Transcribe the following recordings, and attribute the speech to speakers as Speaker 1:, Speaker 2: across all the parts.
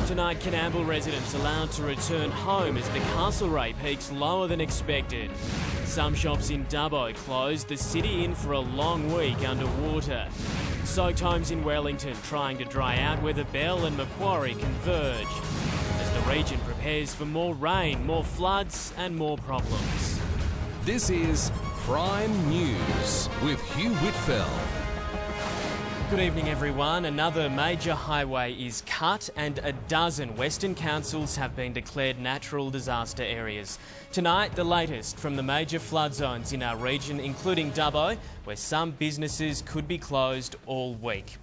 Speaker 1: Tonight, Coonamble residents allowed to return home as the Castlereagh peaks lower than expected. Some shops in Dubbo closed, the city in for a long week underwater. Soaked homes in Wellington trying to dry out where the Bell and Macquarie converge. As the region prepares for more rain, more floods and more problems.
Speaker 2: This is Prime News with Hugh Whitfell.
Speaker 1: Good evening everyone. Another major highway is cut and a dozen Western councils have been declared natural disaster areas. Tonight, the latest from the major flood zones in our region, including Dubbo, where some businesses could be closed all week.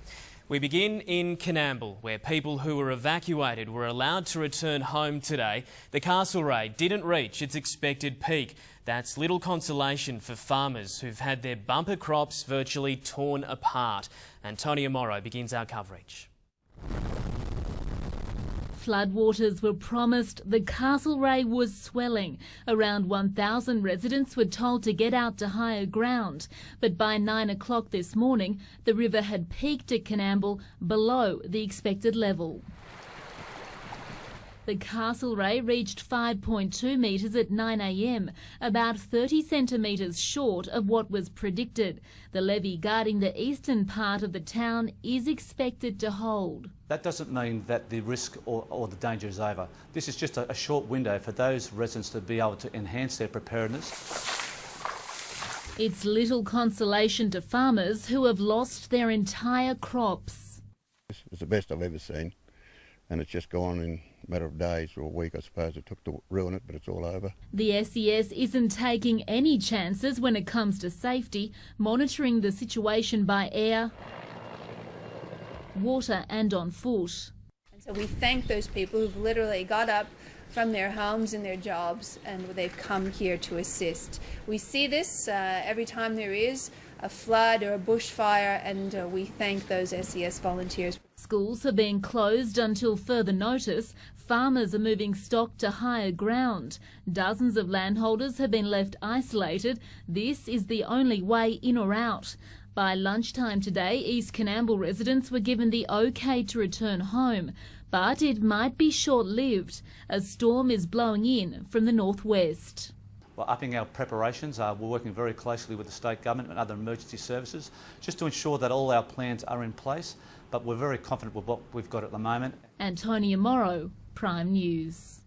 Speaker 1: We begin in Coonamble, where people who were evacuated were allowed to return home today. The Castlereagh didn't reach its expected peak. That's little consolation for farmers who've had their bumper crops virtually torn apart. Antonia Morrow begins our coverage.
Speaker 3: Floodwaters were promised, the Castlereagh was swelling. Around 1,000 residents were told to get out to higher ground. But by 9 o'clock this morning, the river had peaked at Coonamble below the expected level. The Castlereagh reached 5.2 metres at 9 a.m, about 30 centimetres short of what was predicted. The levee guarding the eastern part of the town is expected to hold.
Speaker 4: That doesn't mean that the risk or the danger is over. This is just a short window for those residents to be able to enhance their preparedness.
Speaker 3: It's little consolation to farmers who have lost their entire crops.
Speaker 5: It's the best I've ever seen, and it's just gone in a matter of days or a week, I suppose it took to ruin it, but it's all over.
Speaker 3: The SES isn't taking any chances when it comes to safety, monitoring the situation by air, water and on foot.
Speaker 6: And so we thank those people who've literally got up from their homes and their jobs and they've come here to assist. We see this every time there is a flood or a bushfire, and we thank those SES volunteers.
Speaker 3: Schools are being closed until further notice. Farmers are moving stock to higher ground. Dozens of landholders have been left isolated. This is the only way in or out. By lunchtime today, East Coonamble residents were given the OK to return home, but it might be short-lived. A storm is blowing in from the northwest.
Speaker 4: We're upping our preparations. We're working very closely with the state government and other emergency services just to ensure that all our plans are in place, but we're very confident with what we've got at the moment.
Speaker 3: Antonia Morrow, Prime News.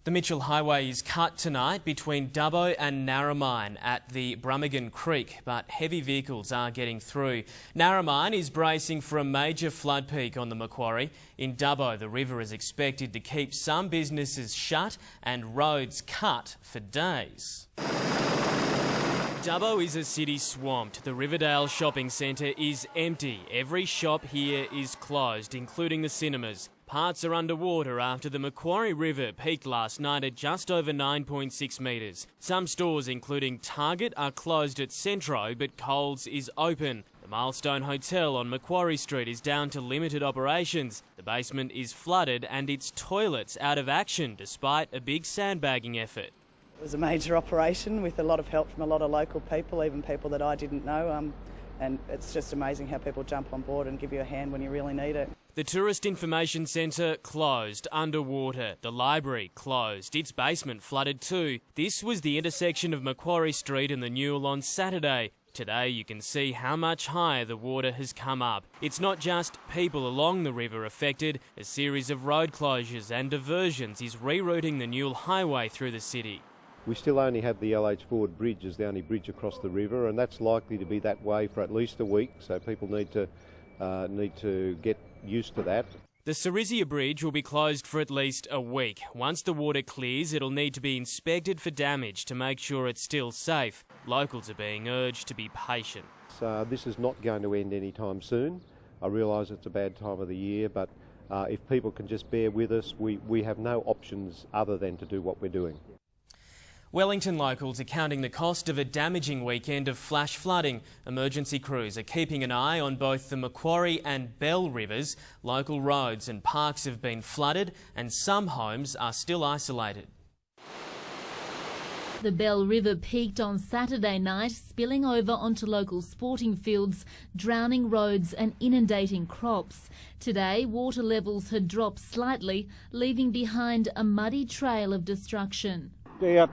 Speaker 1: The Mitchell Highway is cut tonight between Dubbo and Narromine at the Brummagem Creek, but heavy vehicles are getting through. Narromine is bracing for a major flood peak on the Macquarie. In Dubbo, the river is expected to keep some businesses shut and roads cut for days. Dubbo is a city swamped. The Riverdale shopping centre is empty. Every shop here is closed, including the cinemas. Parts are underwater after the Macquarie River peaked last night at just over 9.6 metres. Some stores, including Target, are closed at Centro, but Coles is open. The Milestone Hotel on Macquarie Street is down to limited operations. The basement is flooded and its toilets out of action despite a big sandbagging effort.
Speaker 7: It was a major operation with a lot of help from a lot of local people, even people that I didn't know, and it's just amazing how people jump on board and give you a hand when you really need it.
Speaker 1: The Tourist Information Centre closed, underwater. The library closed. Its basement flooded too. This was the intersection of Macquarie Street and the Newell on Saturday. Today you can see how much higher the water has come up. It's not just people along the river affected. A series of road closures and diversions is rerouting the Newell Highway through the city.
Speaker 8: We still only have the LH Ford Bridge as the only bridge across the river, and that's likely to be that way for at least a week, so people need to get used to that.
Speaker 1: The Cerizia Bridge will be closed for at least a week. Once the water clears, it'll need to be inspected for damage to make sure it's still safe. Locals are being urged to be patient.
Speaker 8: So this is not going to end anytime soon. I realise it's a bad time of the year, but if people can just bear with us, we have no options other than to do what we're doing.
Speaker 1: Wellington locals are counting the cost of a damaging weekend of flash flooding. Emergency crews are keeping an eye on both the Macquarie and Bell rivers. Local roads and parks have been flooded and some homes are still isolated.
Speaker 3: The Bell River peaked on Saturday night, spilling over onto local sporting fields, drowning roads and inundating crops. Today, water levels had dropped slightly, leaving behind a muddy trail of destruction.
Speaker 9: Out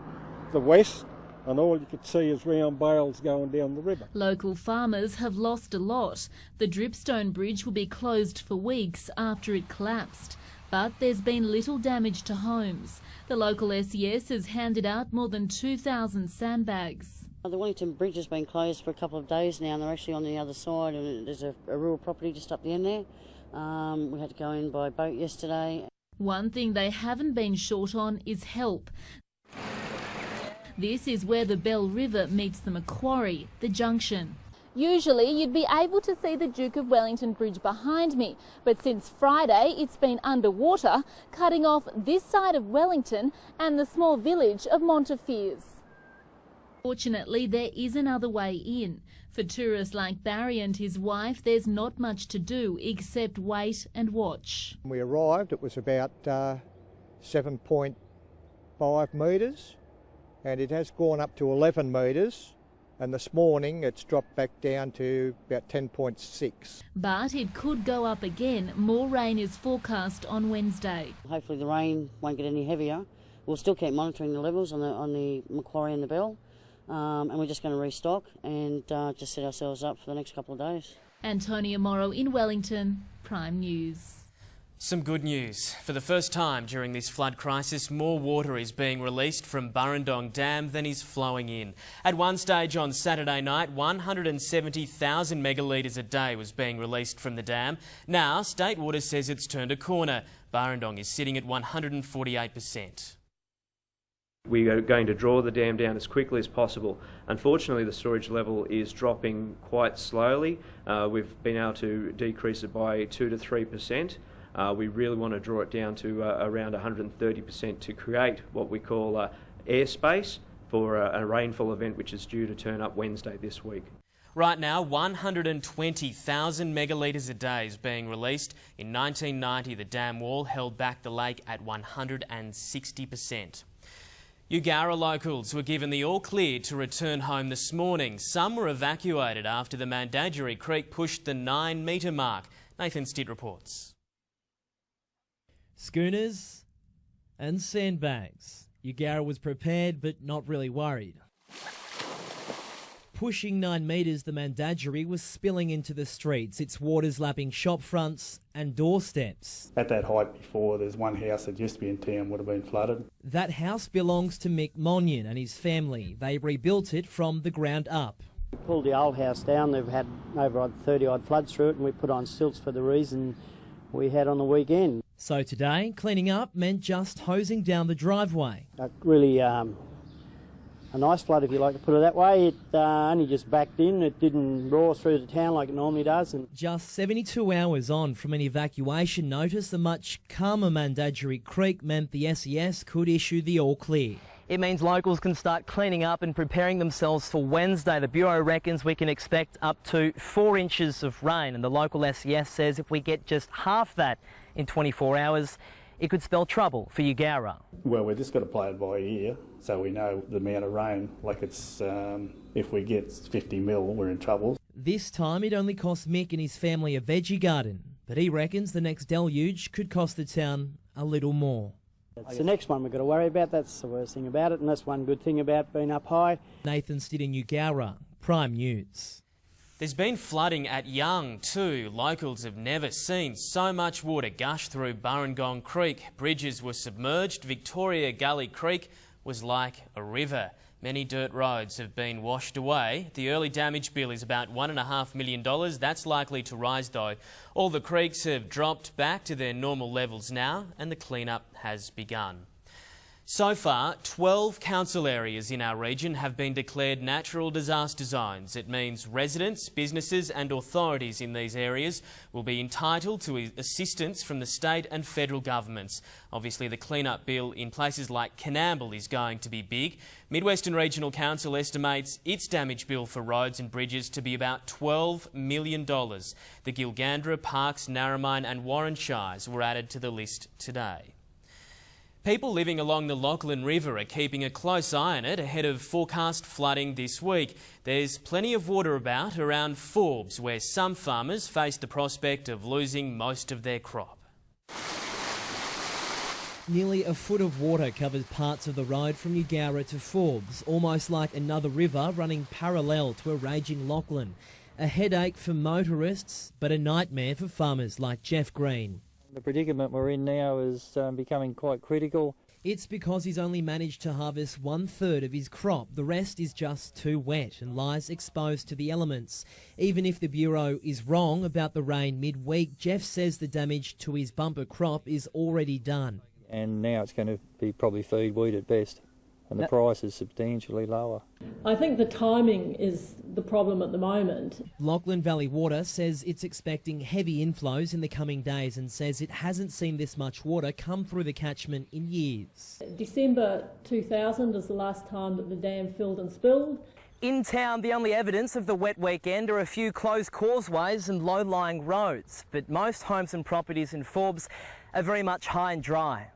Speaker 9: the west, and all you could see is round bales going down the river.
Speaker 3: Local farmers have lost a lot. The Dripstone Bridge will be closed for weeks after it collapsed. But there's been little damage to homes. The local SES has handed out more than 2,000 sandbags.
Speaker 10: The Wellington Bridge has been closed for a couple of days now, and they're actually on the other side, and there's a rural property just up the end there. We had to go in by boat yesterday.
Speaker 3: One thing they haven't been short on is help. This is where the Bell River meets the Macquarie, the junction.
Speaker 11: Usually you'd be able to see the Duke of Wellington Bridge behind me, but since Friday it's been underwater, cutting off this side of Wellington and the small village of Montefiores.
Speaker 3: Fortunately, there is another way in. For tourists like Barry and his wife, there's not much to do except wait and watch.
Speaker 9: When we arrived, it was about 7.5 metres, and it has gone up to 11 metres. And this morning it's dropped back down to about 10.6.
Speaker 3: But it could go up again. More rain is forecast on Wednesday.
Speaker 10: Hopefully the rain won't get any heavier. We'll still keep monitoring the levels on the Macquarie and the Bell, and we're just going to restock and just set ourselves up for the next couple of days.
Speaker 3: Antonia Morrow in Wellington, Prime News.
Speaker 1: Some good news. For the first time during this flood crisis, more water is being released from Burrendong Dam than is flowing in. At one stage on Saturday night, 170,000 megalitres a day was being released from the dam. Now, State Water says it's turned a corner. Burrendong is sitting at 148%.
Speaker 12: We are going to draw the dam down as quickly as possible. Unfortunately, the storage level is dropping quite slowly. We've been able to decrease it by 2 to 3%. We really want to draw it down to around 130% to create what we call airspace for a rainfall event which is due to turn up Wednesday this week.
Speaker 1: Right now, 120,000 megalitres a day is being released. In 1990, the dam wall held back the lake at 160%. Eugowra locals were given the all-clear to return home this morning. Some were evacuated after the Mandadgery Creek pushed the 9-metre mark. Nathan Stitt reports.
Speaker 13: Schooners and sandbags. Eugowra was prepared but not really worried. Pushing 9 metres, the Mandadgery was spilling into the streets, its waters lapping shop fronts and doorsteps.
Speaker 14: At that height before, there's one house that used to be in town would have been flooded.
Speaker 13: That house belongs to Mick Monyon and his family. They rebuilt it from the ground up.
Speaker 10: We pulled the old house down. They've had over 30-odd floods through it, and we put on stilts for the reason we had on the weekend.
Speaker 13: So today, cleaning up meant just hosing down the driveway.
Speaker 10: Really a nice flood, if you like to put it that way. It only just backed in. It didn't roar through the town like it normally does. And
Speaker 13: just 72 hours on from an evacuation notice, the much calmer Mandadgery Creek meant the SES could issue the all-clear.
Speaker 15: It means locals can start cleaning up and preparing themselves for Wednesday. The Bureau reckons we can expect up to 4 inches of rain, and the local SES says if we get just half that in 24 hours, it could spell trouble for Eugowra.
Speaker 14: Well, we're just got to play it by ear, so we know the amount of rain. Like it's, if we get 50 mil, we're in trouble.
Speaker 13: This time it only cost Mick and his family a veggie garden, but he reckons the next deluge could cost the town a little more.
Speaker 10: It's the next one we've got to worry about. That's the worst thing about it, and that's one good thing about being up high.
Speaker 13: Nathan Stitt in Eugowra, Prime News.
Speaker 1: There's been flooding at Young too. Locals have never seen so much water gush through Burrendong Creek. Bridges were submerged. Victoria Gully Creek was like a river. Many dirt roads have been washed away. The early damage bill is about $1.5 million. That's likely to rise though. All the creeks have dropped back to their normal levels now and the clean-up has begun. So far, 12 council areas in our region have been declared natural disaster zones. It means residents, businesses and authorities in these areas will be entitled to assistance from the state and federal governments. Obviously, the clean-up bill in places like Coonamble is going to be big. Mid-Western Regional Council estimates its damage bill for roads and bridges to be about $12 million. The Gilgandra, Parks, Narromine and Warren Shires were added to the list today. People living along the Lachlan River are keeping a close eye on it ahead of forecast flooding this week. There's plenty of water about around Forbes, where some farmers face the prospect of losing most of their crop.
Speaker 13: Nearly a foot of water covers parts of the road from Eugowra to Forbes, almost like another river running parallel to a raging Lachlan. A headache for motorists, but a nightmare for farmers like Jeff Green.
Speaker 16: The predicament we're in now is becoming quite critical.
Speaker 13: It's because he's only managed to harvest 1/3 of his crop. The rest is just too wet and lies exposed to the elements. Even if the Bureau is wrong about the rain midweek, Jeff says the damage to his bumper crop is already done.
Speaker 16: And now it's going to be probably feed wheat at best, and the price is substantially lower.
Speaker 17: I think the timing is the problem at the moment.
Speaker 13: Lachlan Valley Water says it's expecting heavy inflows in the coming days and says it hasn't seen this much water come through the catchment in years.
Speaker 17: December 2000 is the last time that the dam filled and spilled.
Speaker 15: In town, the only evidence of the wet weekend are a few closed causeways and low-lying roads, but most homes and properties in Forbes are very much high and dry.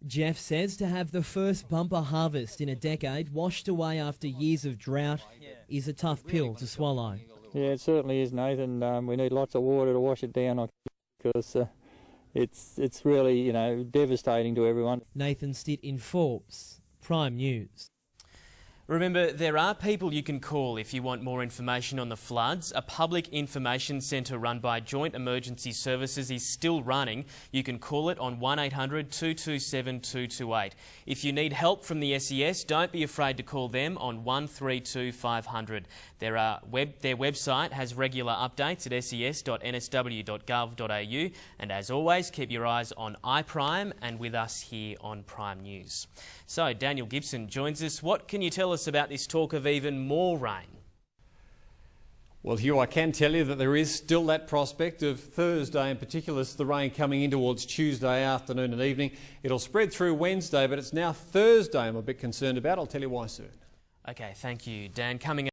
Speaker 13: Jeff says to have the first bumper harvest in a decade washed away after years of drought is a tough pill to swallow.
Speaker 16: Yeah, it certainly is, Nathan. We need lots of water to wash it down because it's really, devastating to everyone.
Speaker 13: Nathan Stitt in Forbes, Prime News.
Speaker 1: Remember, there are people you can call if you want more information on the floods. A public information centre run by Joint Emergency Services is still running. You can call it on 1800 227 228. If you need help from the SES, don't be afraid to call them on 132 500. Their website has regular updates at ses.nsw.gov.au. And as always, keep your eyes on iPrime and with us here on Prime News. So, Daniel Gibson joins us. What can you tell us about this talk of even more rain?
Speaker 18: Well, Hugh, I can tell you that there is still that prospect of Thursday in particular, the rain coming in towards Tuesday afternoon and evening. It'll spread through Wednesday, but it's now Thursday I'm a bit concerned about. I'll tell you why soon.
Speaker 1: Okay, thank you, Dan. Coming